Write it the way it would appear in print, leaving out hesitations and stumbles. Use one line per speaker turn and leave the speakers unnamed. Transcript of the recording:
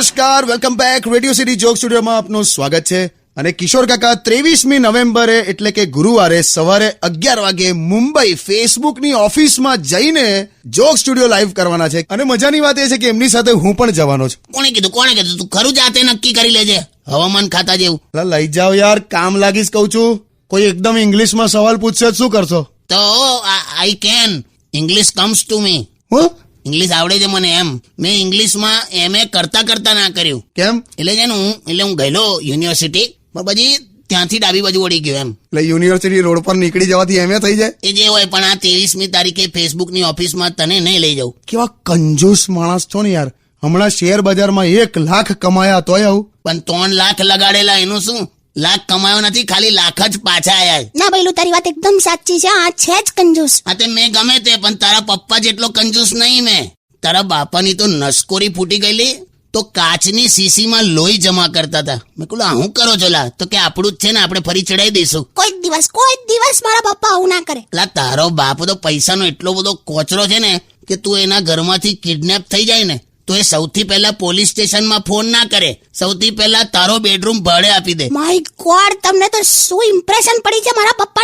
નમસ્કાર, welcome back. Radio city joke સ્ટુડિયોમાં આપનું સ્વાગત છે. અને કિશોર કાકા 23મી નવેમ્બરે એટલે કે ગુરુવારે સવારે 11 વાગે મુંબઈ ફેસબુકની ઓફિસમાં જઈને જોક સ્ટુડિયો લાઈવ કરવાના છે. અને મજાની વાત એ છે કે એમની સાથે હું પણ જવાનો છું.
કોણે કીધું તું ખરું જાતે નક્કી કરી લેજે, હવામાન ખાતા જેવું.
લઈ જાઓ યાર, કામ લાગીશ કહું છું. કોઈ એકદમ ઇંગ્લિશમાં સવાલ પૂછશે શું કરશો?
તો I can, English comes to me.
હું
ઇંગ્લિશ આવડે છે મને. એમ મેં ઇંગ્લિશમાં MA કરતા ના કર્યું.
કેમ?
એટલે છે ને હું ગયેલો યુનિવર્સિટી, પણ પછી ત્યાંથી ડાબી બાજુ વળી ગયો. એમ
એટલે યુનિવર્સિટી રોડ પર નીકળી જવાથી એમ થઈ જાય
એ જે હોય. પણ આ 23મી તારીખે ફેસબુકની ઓફિસમાં તને નહીં લઈ જાઉં.
કેવા કંજૂસ માણસ છો ને યાર. હમણાં શેર બજારમાં 1 લાખ કમાયા તોય આવું.
પણ 3 લાખ લગાડેલા, એનું શું? લાખ કમાયો નથી, ખાલી લાખ જ પાછા આયા.
ના ભઈલું, તારી વાત એકદમ સાચી છે. આ છે જ કંજૂસ.
હા તે મેં ગમે તે, પણ તારા પપ્પા જેટલો કંજૂસ નહીં મેં. તારા બાપાની તો નસકોરી ફૂટી ગયેલી, તો કાચની શીશીમાં લોહી જમા કરતા હતા. મેં કહ્યું હું કરો છો લા? તો કે આપણું જ છે ને, આપણે ફરી ચડાવી દઈશું.
કોઈ દિવસ મારા પપ્પા આવું ના કરે.
લા તારો બાપ તો પૈસાનો એટલો બધો કોચરો છે ને કે તું એના ઘરમાંથી કિડનેપ થઈ જાય ને તો એ સૌથી પહેલા પોલીસ સ્ટેશનમાં ફોન ના કરે, સૌથી પહેલા તારો બેડરૂમ ભાડે આપી દે.
માય ગોડ, તમને તો શું ઇમ્પ્રેશન પડી છે મારા પપ્પા